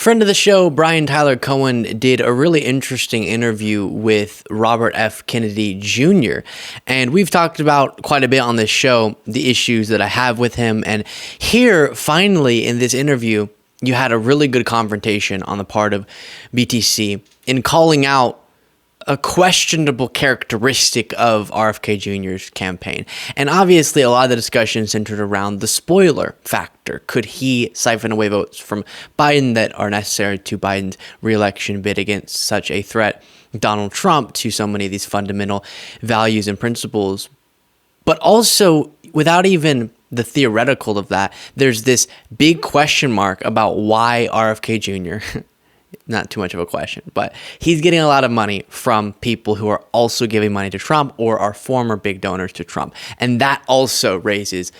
Friend of the show, Brian Tyler Cohen, did a really interesting interview with Robert F. Kennedy Jr. And we've talked about quite a bit on this show, the issues that I have with him. And here, finally, in this interview, you had a really good confrontation on the part of BTC in calling out a questionable characteristic of RFK Jr.'s campaign. And obviously, a lot of the discussion centered around the spoiler factor. Could he siphon away votes from Biden that are necessary to Biden's reelection bid against such a threat, Donald Trump, to so many of these fundamental values and principles? But also, without even the theoretical of that, there's this big question mark about why RFK Jr., not too much of a question, but he's getting a lot of money from people who are also giving money to Trump or are former big donors to Trump. And that also raises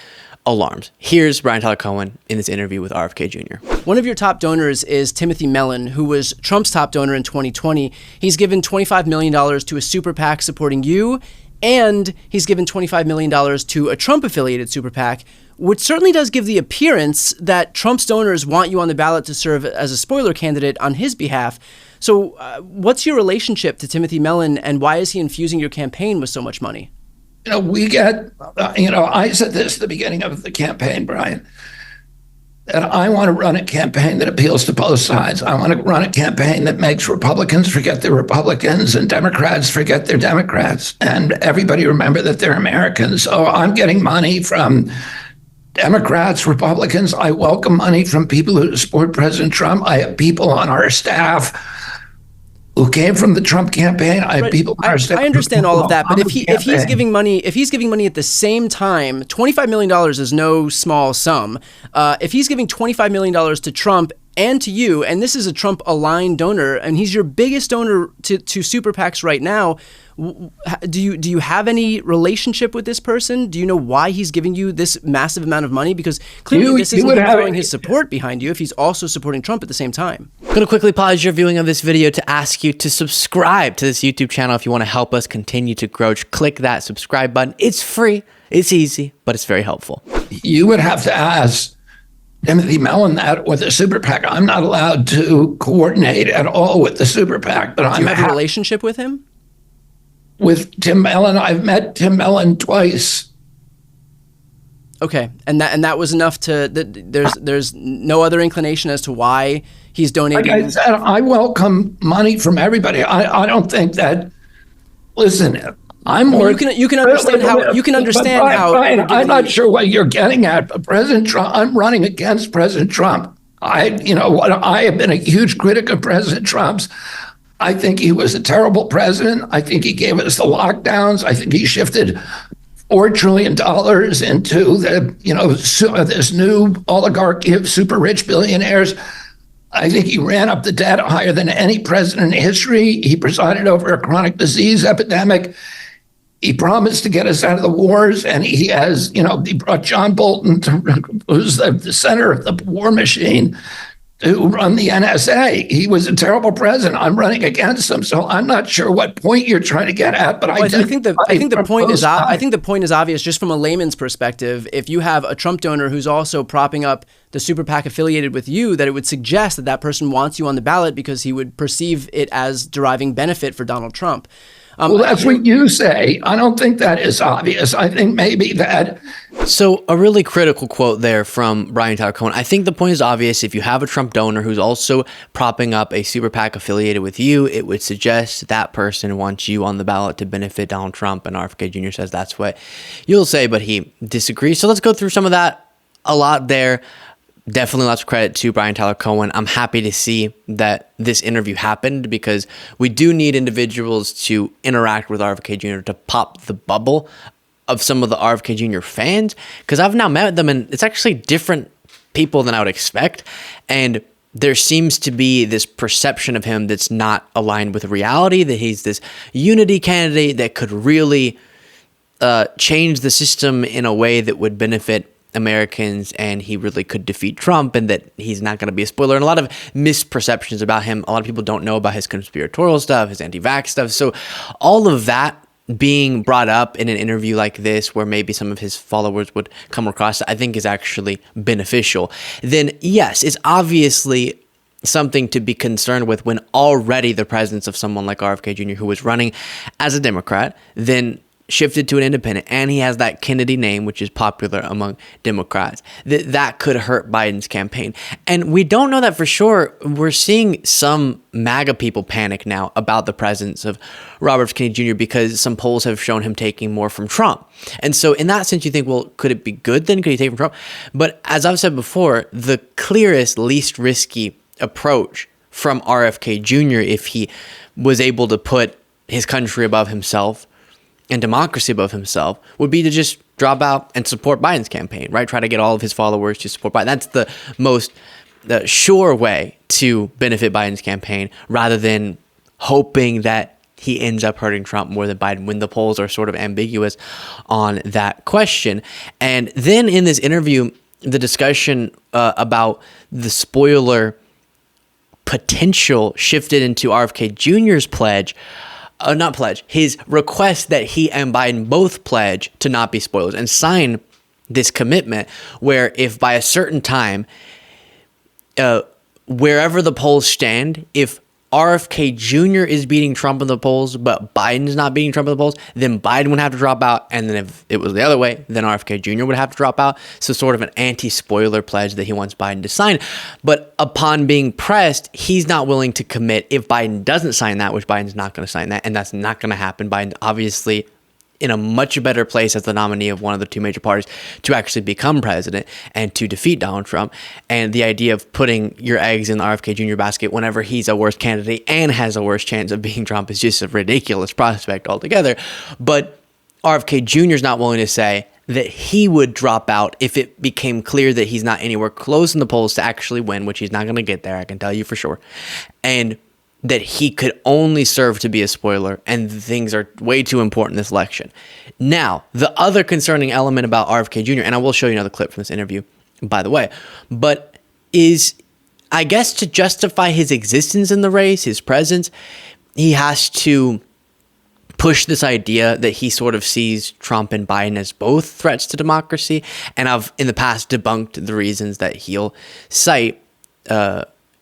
alarms. Here's Brian Tyler Cohen in this interview with RFK Jr. One of your top donors is Timothy Mellon, who was Trump's top donor in 2020. He's given $25 million to a super PAC supporting you, and he's given $25 million to a Trump-affiliated super PAC, which certainly does give the appearance that Trump's donors want you on the ballot to serve as a spoiler candidate on his behalf. So what's your relationship to Timothy Mellon, and why is he infusing your campaign with so much money? We get, I said this at the beginning of the campaign, Brian, that I want to run a campaign that appeals to both sides. I want to run a campaign that makes Republicans forget they're Republicans and Democrats forget they're Democrats. And everybody remember that they're Americans. So I'm getting money from Democrats, Republicans. I welcome money from people who support President Trump. I have people on our staff who came from the Trump campaign. I have people on our staff. I understand all of that, but if he's giving money at the same time, $25 million is no small sum. If he's giving $25 million to Trump and to you, and this is a Trump-aligned donor, and he's your biggest donor to super PACs right now, do you have any relationship with this person? Do you know why he's giving you this massive amount of money? Because clearly this isn't throwing his support behind you if he's also supporting Trump at the same time. I'm going to quickly pause your viewing of this video to ask you to subscribe to this YouTube channel if you want to help us continue to grow. Click that subscribe button. It's free, it's easy, but it's very helpful. You would have to ask Timothy Mellon that with the super PAC. I'm not allowed to coordinate at all with the super PAC. But do you have a relationship with him? With Tim Mellon, I've met Tim Mellon twice. Okay, and that was enough to. There's no other inclination as to why he's donating. Like I said, I welcome money from everybody. I don't think that. Listen, I'm more. You can understand how you can understand how. Brian, I'm not sure what you're getting at, but President Trump. I'm running against President Trump. I have been a huge critic of President Trump's. I think he was a terrible president. I think he gave us the lockdowns. I think he shifted $4 trillion into this new oligarchy of super rich billionaires. I think he ran up the debt higher than any president in history. He presided over a chronic disease epidemic. He promised to get us out of the wars, and he has, he brought John Bolton, who's the center of the war machine, to run the NSA. He was a terrible president. I'm running against him, so I'm not sure what point you're trying to get at. But I think the point is obvious just from a layman's perspective. If you have a Trump donor who's also propping up the super PAC affiliated with you, that it would suggest that person wants you on the ballot because he would perceive it as deriving benefit for Donald Trump. Well, that's what you say. I don't think that is obvious. I think maybe that. So a really critical quote there from Brian Tyler Cohen. I think the point is obvious. If you have a Trump donor who's also propping up a super PAC affiliated with you, it would suggest that person wants you on the ballot to benefit Donald Trump. And RFK Jr. says that's what you'll say, but he disagrees. So let's go through some of that. A lot there. Definitely lots of credit to Brian Tyler Cohen. I'm happy to see that this interview happened because we do need individuals to interact with RFK Jr. to pop the bubble of some of the RFK Jr. fans, because I've now met them and it's actually different people than I would expect. And there seems to be this perception of him that's not aligned with reality, that he's this unity candidate that could really change the system in a way that would benefit Americans, and he really could defeat Trump, and that he's not going to be a spoiler, and a lot of misperceptions about him. A lot of people don't know about his conspiratorial stuff, his anti-vax stuff. So all of that being brought up in an interview like this, where maybe some of his followers would come across, I think is actually beneficial. Then yes, it's obviously something to be concerned with when already the presence of someone like RFK Jr., who was running as a Democrat, then shifted to an independent, and he has that Kennedy name, which is popular among Democrats, that could hurt Biden's campaign. And we don't know that for sure. We're seeing some MAGA people panic now about the presence of Robert F. Kennedy Jr. because some polls have shown him taking more from Trump. And so in that sense, you think, well, could it be good then? Could he take from Trump? But as I've said before, the clearest, least risky approach from RFK Jr., if he was able to put his country above himself and democracy above himself, would be to just drop out and support Biden's campaign, right? Try to get all of his followers to support Biden. That's the most sure way to benefit Biden's campaign, rather than hoping that he ends up hurting Trump more than Biden, when the polls are sort of ambiguous on that question. And then in this interview, the discussion about the spoiler potential shifted into RFK Jr.'s his request that he and Biden both pledge to not be spoilers and sign this commitment where if by a certain time, wherever the polls stand, if RFK Jr. is beating Trump in the polls, but Biden is not beating Trump in the polls, then Biden would have to drop out. And then if it was the other way, then RFK Jr. would have to drop out. So sort of an anti-spoiler pledge that he wants Biden to sign. But upon being pressed, he's not willing to commit if Biden doesn't sign that, which Biden's not going to sign that. And that's not going to happen. Biden obviously in a much better place as the nominee of one of the two major parties to actually become president and to defeat Donald Trump. And the idea of putting your eggs in the RFK Jr. basket whenever he's a worse candidate and has a worse chance of beating Trump is just a ridiculous prospect altogether. But RFK Jr. is not willing to say that he would drop out if it became clear that he's not anywhere close in the polls to actually win, which he's not going to get there, I can tell you for sure. And that he could only serve to be a spoiler, and things are way too important in this election. Now, the other concerning element about RFK Jr., and I will show you another clip from this interview, by the way, but is, I guess, to justify his existence in the race, his presence, he has to push this idea that he sort of sees Trump and Biden as both threats to democracy. And I've, in the past, debunked the reasons that he'll cite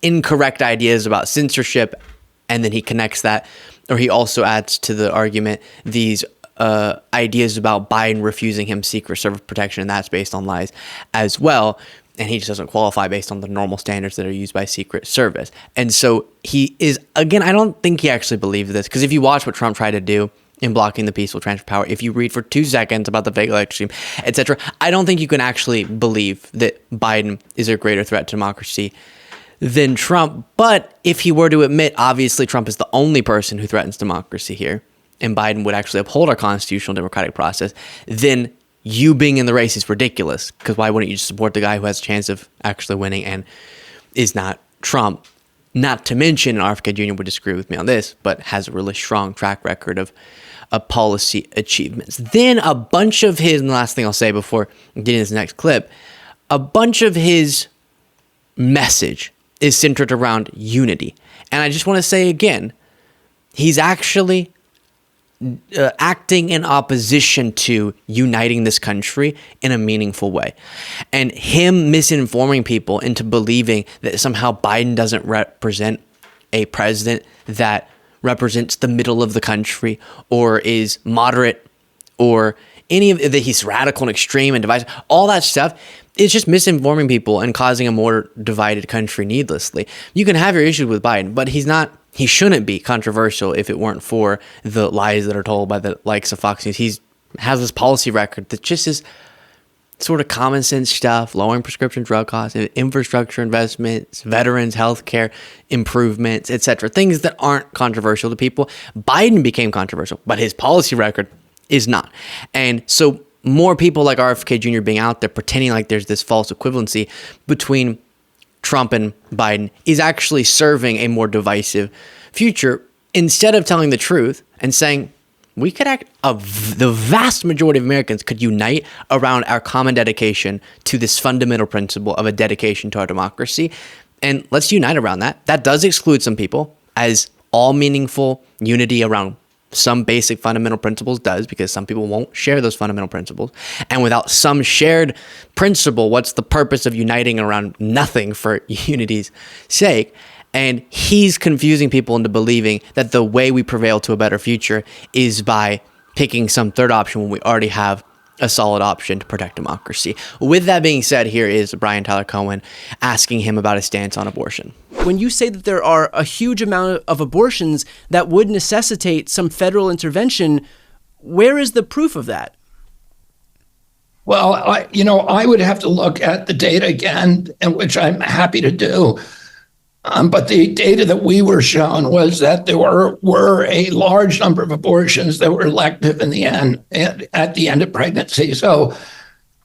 incorrect ideas about censorship, and then he connects that, or he also adds to the argument these ideas about Biden refusing him Secret Service protection, and that's based on lies as well. And he just doesn't qualify based on the normal standards that are used by Secret Service. And so he is, again, I don't think he actually believes this, because if you watch what Trump tried to do in blocking the peaceful transfer of power, if you read for 2 seconds about the fake election scheme, etc., I don't think you can actually believe that Biden is a greater threat to democracy than Trump. But if he were to admit, obviously, Trump is the only person who threatens democracy here, and Biden would actually uphold our constitutional democratic process, then you being in the race is ridiculous, because why wouldn't you just support the guy who has a chance of actually winning and is not Trump? Not to mention, RFK Jr. would disagree with me on this, but has a really strong track record of policy achievements. Then a bunch of his, and the last thing I'll say before getting to this next clip, a bunch of his message is centered around unity. And I just want to say again, he's actually acting in opposition to uniting this country in a meaningful way. And him misinforming people into believing that somehow Biden doesn't represent a president that represents the middle of the country, or is moderate, or any of that he's radical and extreme and divisive, all that stuff, it's just misinforming people and causing a more divided country needlessly. You can have your issues with Biden, but he shouldn't be controversial if it weren't for the lies that are told by the likes of Fox News. He has this policy record that just is sort of common sense stuff, lowering prescription drug costs, infrastructure investments, veterans, healthcare improvements, etc. Things that aren't controversial to people. Biden became controversial, but his policy record is not. And so more people like RFK Jr. being out there pretending like there's this false equivalency between Trump and Biden is actually serving a more divisive future, instead of telling the truth and saying we could the vast majority of Americans could unite around our common dedication to this fundamental principle of a dedication to our democracy. And let's unite around that. That does exclude some people, as all meaningful unity around some basic fundamental principles does, because some people won't share those fundamental principles. And without some shared principle, what's the purpose of uniting around nothing for unity's sake? And he's confusing people into believing that the way we prevail to a better future is by picking some third option when we already have a solid option to protect democracy. With that being said, here is Brian Tyler Cohen asking him about his stance on abortion. When you say that there are a huge amount of abortions that would necessitate some federal intervention, where is the proof of that? Well, I would have to look at the data again, and which I'm happy to do. But the data that we were shown was that there were a large number of abortions that were elective in the end, at the end of pregnancy. So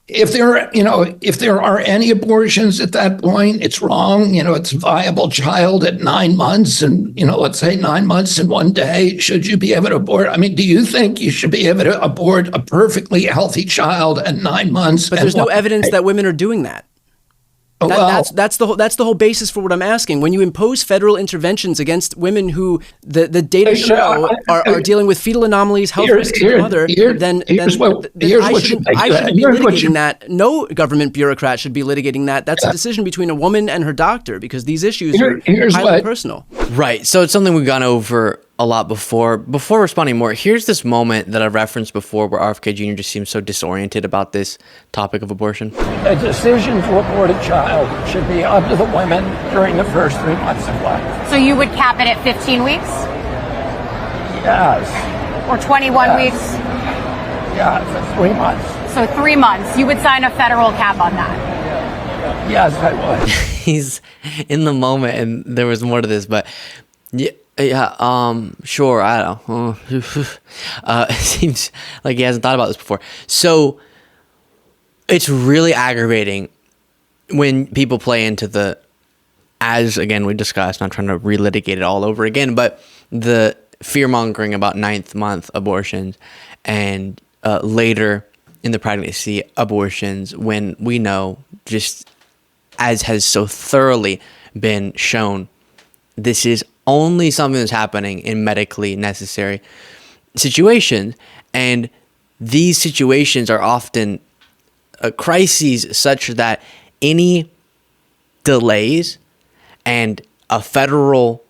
if there are any abortions at that point, it's wrong. It's a viable child at 9 months, and let's say 9 months and 1 day. Should you be able to abort? I mean, do you think you should be able to abort a perfectly healthy child at 9 months? But there's no evidence that women are doing that. That's the whole basis for what I'm asking. When you impose federal interventions against women who the data show are dealing with fetal anomalies, health risks to the mother, then I shouldn't be litigating that. No government bureaucrat should be litigating that. That's a decision between a woman and her doctor, because these issues are highly personal. Right. So it's something we've gone over a lot before. Before responding more, here's this moment that I referenced before where RFK Jr. just seems so disoriented about this topic of abortion. A decision to abort a child should be up to the women during the first 3 months of life. So you would cap it at 15 weeks? Yes. Or 21 weeks? Yeah, for 3 months. So 3 months. You would sign a federal cap on that? Yes, I would. He's in the moment, and there was more to this, but sure, I don't know. It seems like he hasn't thought about this before. So it's really aggravating when people play into as again we discussed, not trying to relitigate it all over again, but the fear-mongering about 9th month abortions and later in the pregnancy abortions, when we know, just as has so thoroughly been shown, this is only something that's happening in medically necessary situations. And these situations are often crises such that any delays and a federal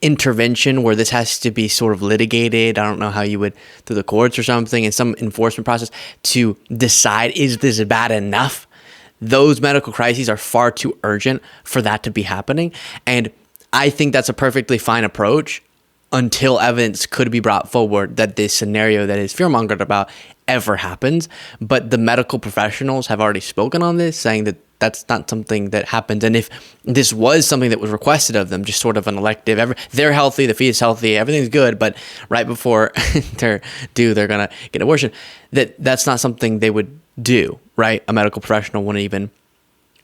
intervention where this has to be sort of litigated, I don't know how you would, through the courts or something, and some enforcement process to decide, is this bad enough? Those medical crises are far too urgent for that to be happening. And I think that's a perfectly fine approach until evidence could be brought forward that this scenario that is fear-mongered about ever happens. But the medical professionals have already spoken on this, saying that that's not something that happens. And if this was something that was requested of them, just sort of an elective, they're healthy, the fetus healthy, everything's good, but right before they're due, they're going to get an abortion, that's not something they would do, right? A medical professional wouldn't even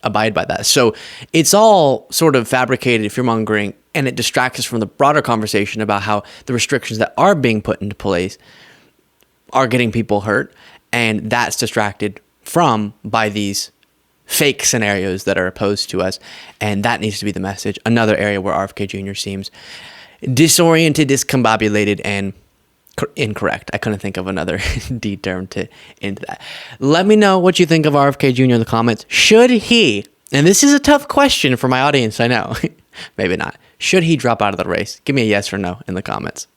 abide by that. So it's all sort of fabricated fear-mongering, and it distracts us from the broader conversation about how the restrictions that are being put into place are getting people hurt, and that's distracted from by these fake scenarios that are opposed to us, and that needs to be the message. Another area where RFK Jr. seems disoriented, discombobulated, and incorrect. I couldn't think of another D term to end that. Let me know what you think of RFK Jr. in the comments. Should he, and this is a tough question for my audience, I know, maybe not, should he drop out of the race? Give me a yes or no in the comments.